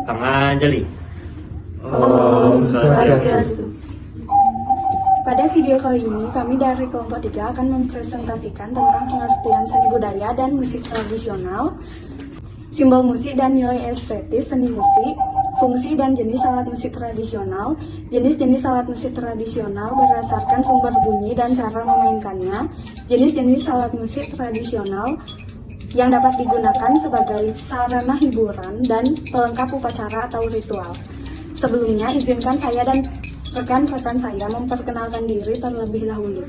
Tangan jeli. Om Swastiastu. Pada video kali ini, kami dari kelompok 3 akan mempresentasikan tentang pengertian seni budaya dan musik tradisional, simbol musik dan nilai estetis seni musik, fungsi dan jenis alat musik tradisional, jenis-jenis alat musik tradisional berdasarkan sumber bunyi dan cara memainkannya, jenis-jenis alat musik tradisional yang dapat digunakan sebagai sarana hiburan dan pelengkap upacara atau ritual. Sebelumnya, izinkan saya dan rekan-rekan saya memperkenalkan diri terlebih dahulu.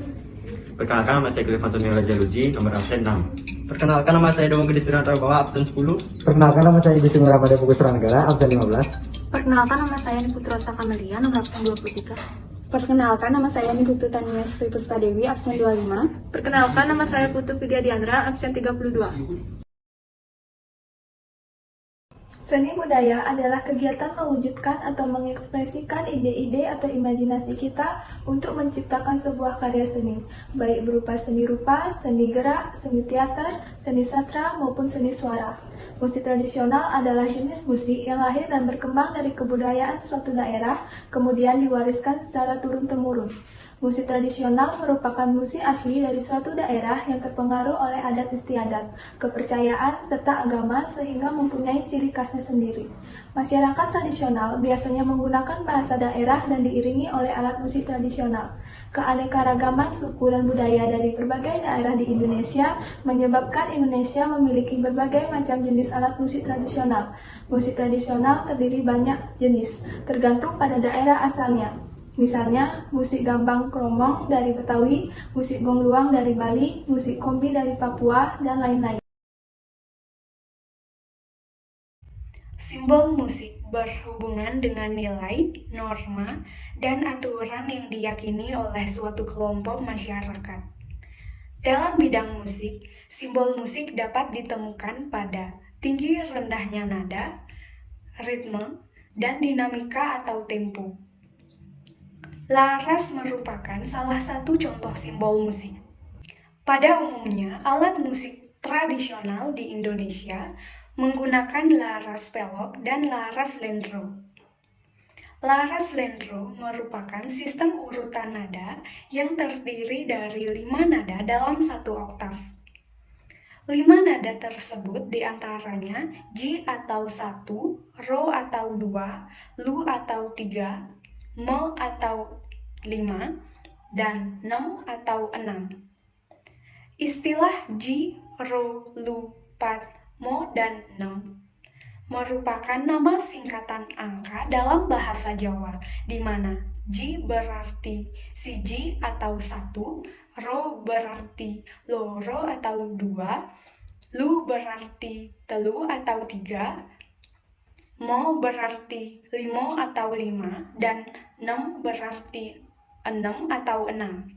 Perkenalkan, nama saya Cliff Antonio Raja Luji, nomor absen 6. Perkenalkan, nama saya Domo Gede Suranto Bawa, absen 10. Perkenalkan, nama saya Ibu Cungara pada Buku Negara, absen 15. Perkenalkan, nama saya Niputra Kamelia, nomor absen 23. Perkenalkan, nama saya Niputu Tania Sri Puspadewi, absen 25. Perkenalkan, nama saya Putu Piga Diandra, absen 32. Seni budaya adalah kegiatan mewujudkan atau mengekspresikan ide-ide atau imajinasi kita untuk menciptakan sebuah karya seni, baik berupa seni rupa, seni gerak, seni teater, seni sastra, maupun seni suara. Musik tradisional adalah jenis musik yang lahir dan berkembang dari kebudayaan suatu daerah, kemudian diwariskan secara turun-temurun. Musik tradisional merupakan musik asli dari suatu daerah yang terpengaruh oleh adat istiadat, kepercayaan, serta agama sehingga mempunyai ciri khasnya sendiri. Masyarakat tradisional biasanya menggunakan bahasa daerah dan diiringi oleh alat musik tradisional. Keanekaragaman suku dan budaya dari berbagai daerah di Indonesia menyebabkan Indonesia memiliki berbagai macam jenis alat musik tradisional. Musik tradisional terdiri banyak jenis, tergantung pada daerah asalnya. Misalnya, musik gambang kromong dari Betawi, musik gongluang dari Bali, musik kombi dari Papua, dan lain-lain. Simbol musik berhubungan dengan nilai, norma, dan aturan yang diyakini oleh suatu kelompok masyarakat. Dalam bidang musik, simbol musik dapat ditemukan pada tinggi rendahnya nada, ritme, dan dinamika atau tempo. Laras merupakan salah satu contoh simbol musik. Pada umumnya, alat musik tradisional di Indonesia menggunakan laras pelok dan laras lendro. Laras lendro merupakan sistem urutan nada yang terdiri dari 5 nada dalam satu oktav. 5 nada tersebut diantaranya Ji atau 1, Ro atau 2, Lu atau 3, Mo atau 5, dan Nem atau 6. Istilah Ji, Ro, Lu, Pat, Mo, dan Nem merupakan nama singkatan angka dalam bahasa Jawa, di mana Ji berarti siji atau 1, Ro berarti loro atau 2, Lu berarti telu atau 3, Mo berarti 5 atau 5, dan Nem berarti 6 atau 6.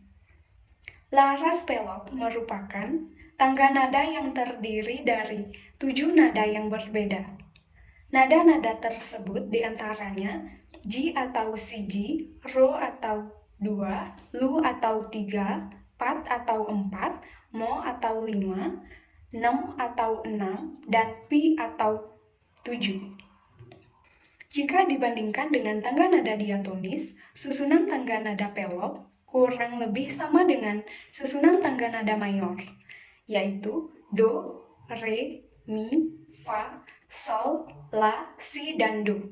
Laras pelok merupakan tangga nada yang terdiri dari 7 nada yang berbeda. Nada-nada tersebut diantaranya Ji atau siji, Ro atau 2, Lu atau 3, Pat atau 4, Mo atau 5, Nem atau 6, dan Pi atau 7. Jika dibandingkan dengan tangga nada diatonis, susunan tangga nada pelok kurang lebih sama dengan susunan tangga nada mayor, yaitu Do, Re, Mi, Fa, Sol, La, Si, dan Do.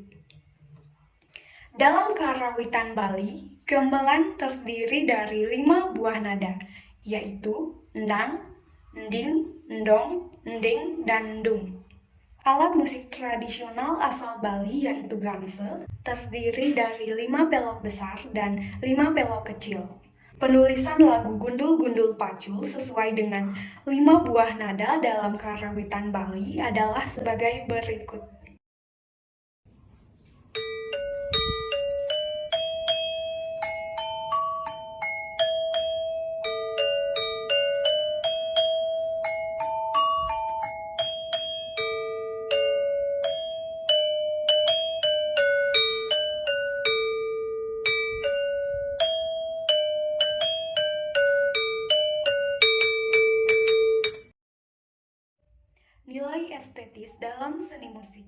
Dalam karawitan Bali, gamelan terdiri dari 5 buah nada, yaitu Ndang, Nding, Ndong, Nding, dan Dung. Alat musik tradisional asal Bali yaitu gamse terdiri dari 5 pelok besar dan 5 pelok kecil. Penulisan lagu gundul-gundul pacul sesuai dengan 5 buah nada dalam karawitan Bali adalah sebagai berikut. Nilai estetis dalam seni musik.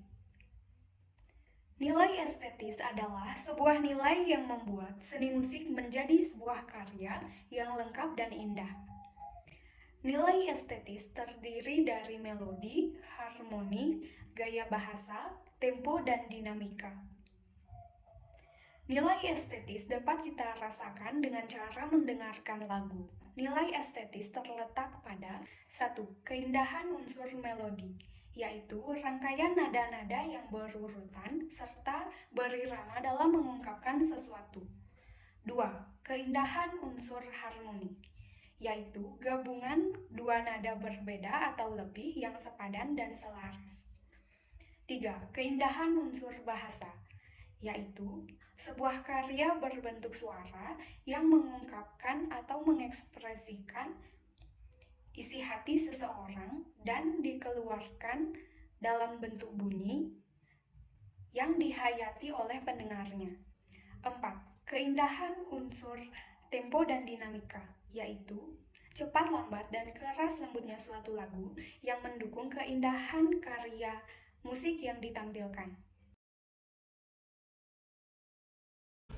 Nilai estetis adalah sebuah nilai yang membuat seni musik menjadi sebuah karya yang lengkap dan indah. Nilai estetis terdiri dari melodi, harmoni, gaya bahasa, tempo, dan dinamika. Nilai estetis dapat kita rasakan dengan cara mendengarkan lagu. Nilai estetis terletak pada 1. Keindahan unsur melodi, yaitu rangkaian nada-nada yang berurutan serta berirama dalam mengungkapkan sesuatu. 2. Keindahan unsur harmoni, yaitu gabungan dua nada berbeda atau lebih yang sepadan dan selaras. 3. Keindahan unsur bahasa, yaitu sebuah karya berbentuk suara yang mengungkapkan atau mengekspresikan isi hati seseorang dan dikeluarkan dalam bentuk bunyi yang dihayati oleh pendengarnya. 4. Keindahan unsur tempo dan dinamika, yaitu cepat lambat dan keras lembutnya suatu lagu yang mendukung keindahan karya musik yang ditampilkan.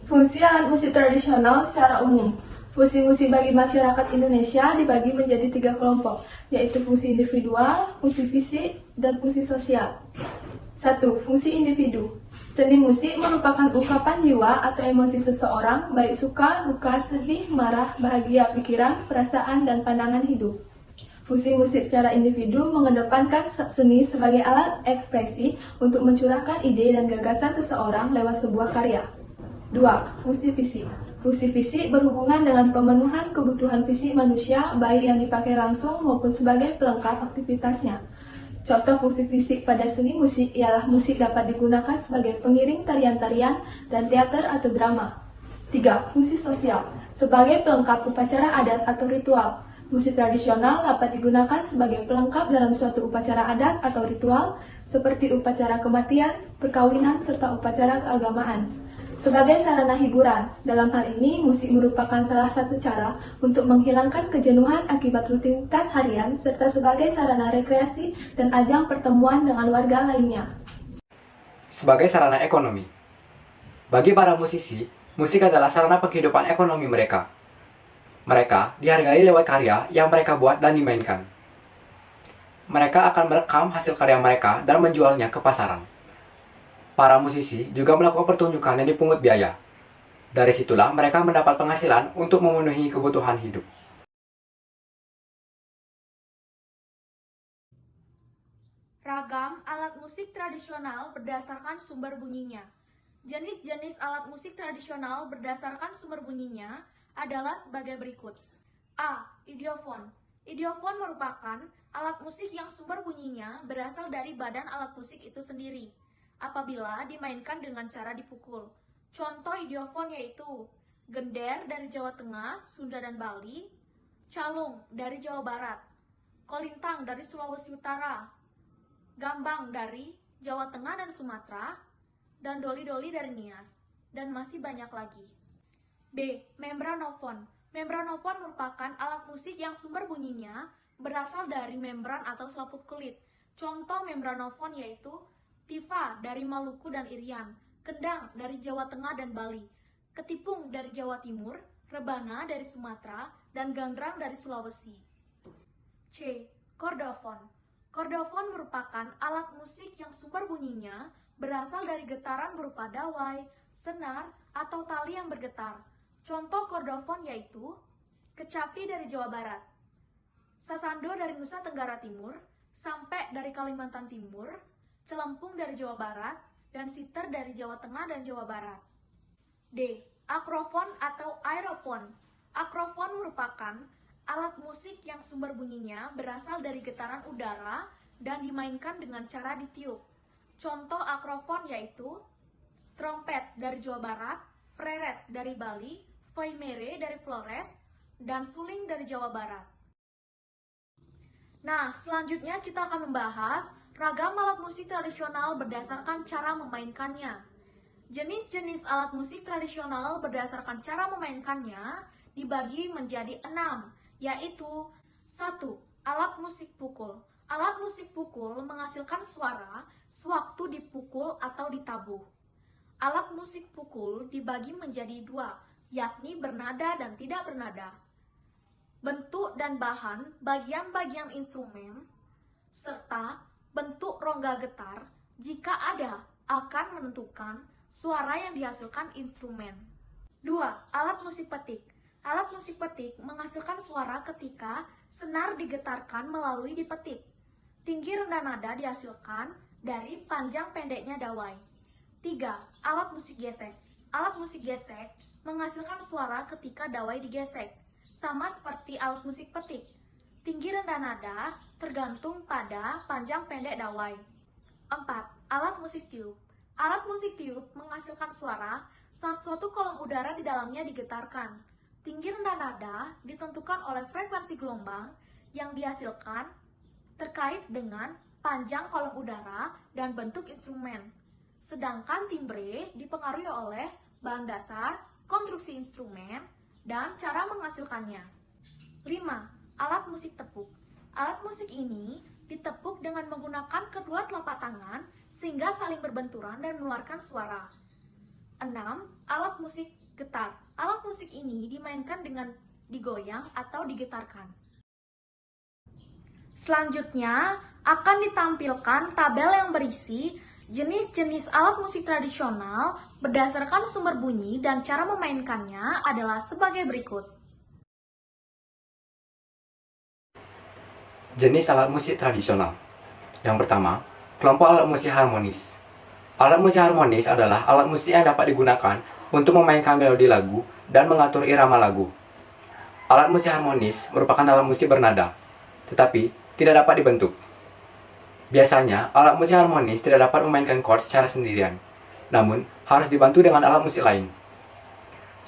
Fungsi alat musik tradisional secara umum. Fungsi musik bagi masyarakat Indonesia dibagi menjadi 3 kelompok, yaitu fungsi individual, fungsi fisik, dan fungsi sosial. 1. Fungsi individu. Seni musik merupakan ungkapan jiwa atau emosi seseorang, baik suka, duka, sedih, marah, bahagia, pikiran, perasaan, dan pandangan hidup. Fungsi musik secara individu mengedepankan seni sebagai alat ekspresi untuk mencurahkan ide dan gagasan seseorang lewat sebuah karya. 2. Fungsi fisik. Fungsi fisik berhubungan dengan pemenuhan kebutuhan fisik manusia, baik yang dipakai langsung maupun sebagai pelengkap aktivitasnya. Contoh fungsi fisik pada seni musik ialah musik dapat digunakan sebagai pengiring tarian-tarian dan teater atau drama. 3. Fungsi sosial. Sebagai pelengkap upacara adat atau ritual. Musik tradisional dapat digunakan sebagai pelengkap dalam suatu upacara adat atau ritual, seperti upacara kematian, perkawinan, serta upacara keagamaan. Sebagai sarana hiburan, dalam hal ini musik merupakan salah satu cara untuk menghilangkan kejenuhan akibat rutinitas harian serta sebagai sarana rekreasi dan ajang pertemuan dengan warga lainnya. Sebagai sarana ekonomi. Bagi para musisi, musik adalah sarana penghidupan ekonomi mereka. Mereka dihargai lewat karya yang mereka buat dan dimainkan. Mereka akan merekam hasil karya mereka dan menjualnya ke pasaran. Para musisi juga melakukan pertunjukan yang dipungut biaya. Dari situlah mereka mendapat penghasilan untuk memenuhi kebutuhan hidup. Ragam alat musik tradisional berdasarkan sumber bunyinya. Jenis-jenis alat musik tradisional berdasarkan sumber bunyinya adalah sebagai berikut. A. Idiofon. Idiofon merupakan alat musik yang sumber bunyinya berasal dari badan alat musik itu sendiri, apabila dimainkan dengan cara dipukul. Contoh idiofon yaitu gender dari Jawa Tengah, Sunda dan Bali, calung dari Jawa Barat, kolintang dari Sulawesi Utara, gambang dari Jawa Tengah dan Sumatera, dan doli-doli dari Nias, dan masih banyak lagi. B. Membranofon. Membranofon merupakan alat musik yang sumber bunyinya berasal dari membran atau selaput kulit. Contoh membranofon yaitu tifa dari Maluku dan Irian, kendang dari Jawa Tengah dan Bali, ketipung dari Jawa Timur, rebana dari Sumatera, dan ganggrang dari Sulawesi. C. Kordofon. Kordofon merupakan alat musik yang sumber bunyinya berasal dari getaran berupa dawai, senar, atau tali yang bergetar. Contoh kordofon yaitu kecapi dari Jawa Barat, sasando dari Nusa Tenggara Timur, sampek dari Kalimantan Timur, celempung dari Jawa Barat, dan siter dari Jawa Tengah dan Jawa Barat. D. Akrofon atau aeropon. Akrofon merupakan alat musik yang sumber bunyinya berasal dari getaran udara dan dimainkan dengan cara ditiup. Contoh akrofon yaitu trompet dari Jawa Barat, preret dari Bali, foimere dari Flores, dan suling dari Jawa Barat. Nah, selanjutnya kita akan membahas ragam alat musik tradisional berdasarkan cara memainkannya. Jenis-jenis alat musik tradisional berdasarkan cara memainkannya dibagi menjadi 6, yaitu 1. Alat musik pukul. Alat musik pukul menghasilkan suara sewaktu dipukul atau ditabuh. Alat musik pukul dibagi menjadi dua, yakni bernada dan tidak bernada. Bentuk dan bahan bagian-bagian instrumen, serta bentuk rongga getar, jika ada, akan menentukan suara yang dihasilkan instrumen. 2. Alat musik petik. Alat musik petik menghasilkan suara ketika senar digetarkan melalui dipetik. Tinggi rendah nada dihasilkan dari panjang pendeknya dawai. 3. Alat musik gesek. Alat musik gesek menghasilkan suara ketika dawai digesek, sama seperti alat musik petik. Tinggi rendah nada tergantung pada panjang pendek dawai. 4. Alat musik tiup. Alat musik tiup menghasilkan suara saat suatu kolom udara di dalamnya digetarkan. Tinggi rendah nada ditentukan oleh frekuensi gelombang yang dihasilkan terkait dengan panjang kolom udara dan bentuk instrumen. Sedangkan timbre dipengaruhi oleh bahan dasar, konstruksi instrumen, dan cara menghasilkannya. 5. Alat musik tepuk. Alat musik ini ditepuk dengan menggunakan kedua telapak tangan sehingga saling berbenturan dan mengeluarkan suara. 6. Alat musik getar. Alat musik ini dimainkan dengan digoyang atau digetarkan. Selanjutnya akan ditampilkan tabel yang berisi jenis-jenis alat musik tradisional berdasarkan sumber bunyi dan cara memainkannya adalah sebagai berikut. Jenis alat musik tradisional. Yang pertama, kelompok alat musik harmonis. Alat musik harmonis adalah alat musik yang dapat digunakan untuk memainkan melodi lagu dan mengatur irama lagu. Alat musik harmonis merupakan alat musik bernada, tetapi tidak dapat dibentuk. Biasanya, alat musik harmonis tidak dapat memainkan chord secara sendirian, namun harus dibantu dengan alat musik lain.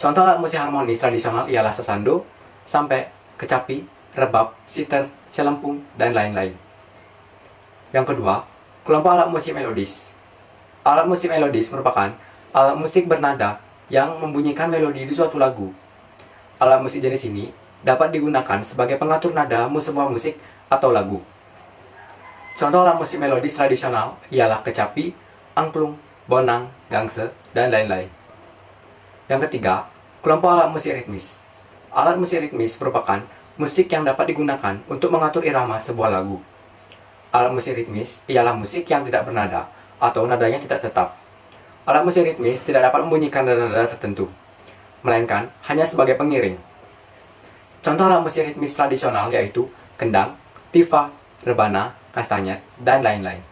Contoh alat musik harmonis tradisional ialah sasando, sampai, kecapi, rebab, siter, celempung, dan lain-lain. Yang kedua, kelompok alat musik melodis. Alat musik melodis merupakan alat musik bernada yang membunyikan melodi di suatu lagu. Alat musik jenis ini dapat digunakan sebagai pengatur nada sebuah musik atau lagu. Contoh alat musik melodis tradisional ialah kecapi, angklung, bonang, gangse, dan lain-lain. Yang ketiga, kelompok alat musik ritmis. Alat musik ritmis merupakan musik yang dapat digunakan untuk mengatur irama sebuah lagu. Alat musik ritmis ialah musik yang tidak bernada atau nadanya tidak tetap. Alat musik ritmis tidak dapat membunyikan nada-nada tertentu, melainkan hanya sebagai pengiring. Contoh alat musik ritmis tradisional yaitu kendang, tifa, rebana, kastanyet, dan lain-lain.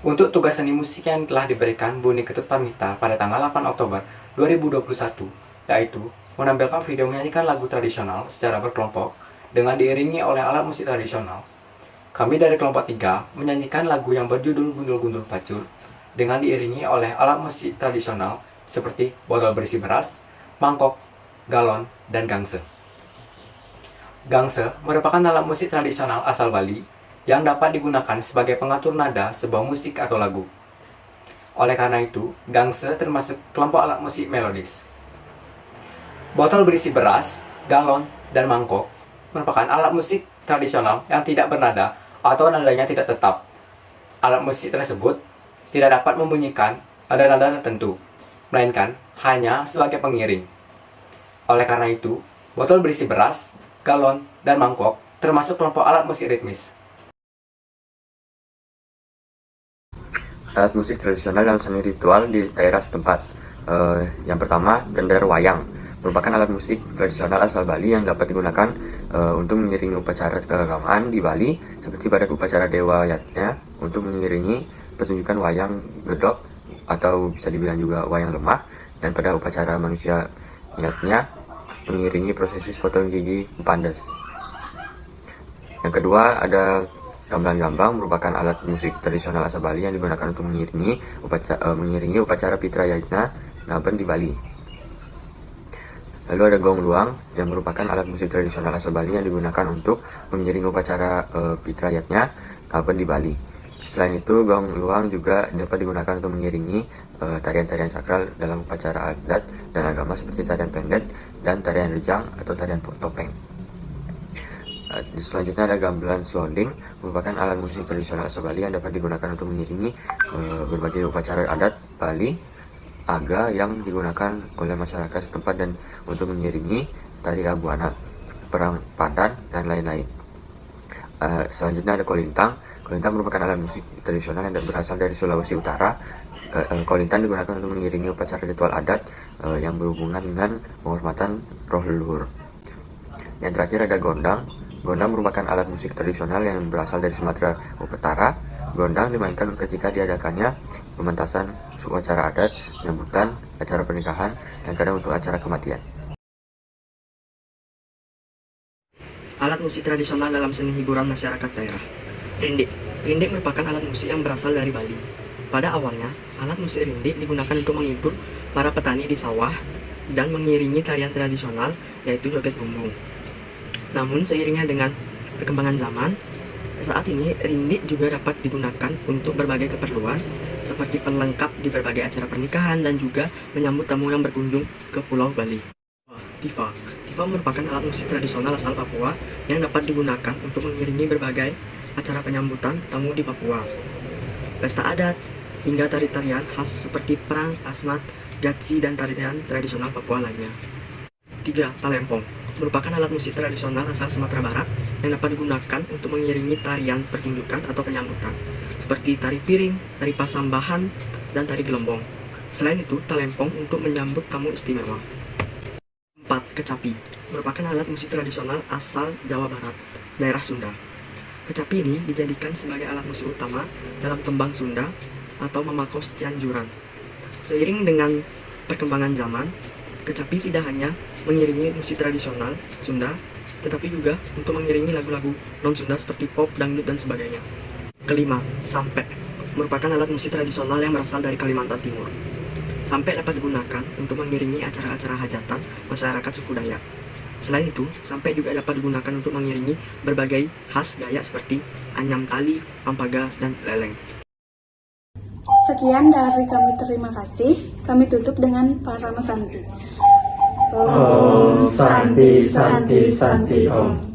Untuk tugas seni musik yang telah diberikan Buni Ketut Parmita pada tanggal 8 Oktober 2021, yaitu menampilkan video menyanyikan lagu tradisional secara berkelompok dengan diiringi oleh alat musik tradisional. Kami dari kelompok 3 menyanyikan lagu yang berjudul Gundul-Gundul Pacul dengan diiringi oleh alat musik tradisional seperti botol berisi beras, mangkok, galon, dan gangse. Gangse merupakan alat musik tradisional asal Bali yang dapat digunakan sebagai pengatur nada sebuah musik atau lagu. Oleh karena itu, gangse termasuk kelompok alat musik melodis. Botol berisi beras, galon, dan mangkok merupakan alat musik tradisional yang tidak bernada atau nadanya tidak tetap. Alat musik tersebut tidak dapat membunyikan nada-nada tertentu, melainkan hanya sebagai pengiring. Oleh karena itu, botol berisi beras, galon, dan mangkok termasuk kelompok alat musik ritmis. Alat musik tradisional dalam seni ritual di daerah setempat. Yang pertama, gender wayang merupakan alat musik tradisional asal Bali yang dapat digunakan untuk mengiringi upacara keagamaan di Bali, seperti pada upacara Dewa Yatnya untuk mengiringi pertunjukan wayang gedok atau bisa dibilang juga wayang lemah, dan pada upacara manusia Yatnya mengiringi prosesi potong gigi Pandes. Yang kedua, ada gamelan gambang merupakan alat musik tradisional asal Bali yang digunakan untuk mengiringi upacara Pitra Yatna Ngaben di Bali. Lalu ada gong luang yang merupakan alat musik tradisional asal Bali yang digunakan untuk mengiringi upacara Pitra Yatna Ngaben di Bali. Selain itu, gong luang juga dapat digunakan untuk mengiringi tarian-tarian sakral dalam upacara adat dan agama seperti tarian pendet dan tarian rejang atau tarian topeng. Selanjutnya ada gamelan slonding, merupakan alat musik tradisional asal Bali yang dapat digunakan untuk mengiringi berbagai upacara adat Bali, aga yang digunakan oleh masyarakat setempat dan untuk mengiringi tari abuana, perang pandan, dan lain-lain. Selanjutnya ada kolintang. Kolintang merupakan alat musik tradisional yang berasal dari Sulawesi Utara. Kolintang digunakan untuk mengiringi upacara ritual adat yang berhubungan dengan penghormatan roh leluhur. Yang terakhir ada gondang. Gondang merupakan alat musik tradisional yang berasal dari Sumatera Utara. Gondang dimainkan ketika diadakannya pementasan upacara adat, penyambutan, acara pernikahan, dan kadang untuk acara kematian. Alat musik tradisional dalam seni hiburan masyarakat daerah. Rindik. Rindik merupakan alat musik yang berasal dari Bali. Pada awalnya, alat musik rindik digunakan untuk menghibur para petani di sawah dan mengiringi tarian tradisional, yaitu joget bumbung. Namun seiringnya dengan perkembangan zaman, saat ini rindik juga dapat digunakan untuk berbagai keperluan seperti pelengkap di berbagai acara pernikahan dan juga menyambut tamu yang berkunjung ke Pulau Bali. Tifa. Tifa merupakan alat musik tradisional asal Papua yang dapat digunakan untuk mengiringi berbagai acara penyambutan tamu di Papua, pesta adat, hingga tari-tarian khas seperti perang, asmat, gatsi, dan tarian tradisional Papua lainnya. 3. Talempong merupakan alat musik tradisional asal Sumatera Barat yang dapat digunakan untuk mengiringi tarian pertunjukan atau penyambutan, seperti tari piring, tari pasambahan, dan tari gelombong. Selain itu, talempong untuk menyambut tamu istimewa. 4. Kecapi merupakan alat musik tradisional asal Jawa Barat, daerah Sunda. Kecapi ini dijadikan sebagai alat musik utama dalam tembang Sunda atau memakos Cianjuran. Seiring dengan perkembangan zaman, kecapi tidak hanya mengiringi musik tradisional Sunda, tetapi juga untuk mengiringi lagu-lagu non-Sunda seperti pop, dangdut, dan sebagainya. 5. Sampek merupakan alat musik tradisional yang berasal dari Kalimantan Timur. Sampek dapat digunakan untuk mengiringi acara-acara hajatan masyarakat suku Dayak. Selain itu, sampek juga dapat digunakan untuk mengiringi berbagai khas Dayak seperti anyam tali, pampaga, dan leleng. Sekian dari kami, terima kasih. Kami tutup dengan Parama Santi. Om Santi Santi Santi Om.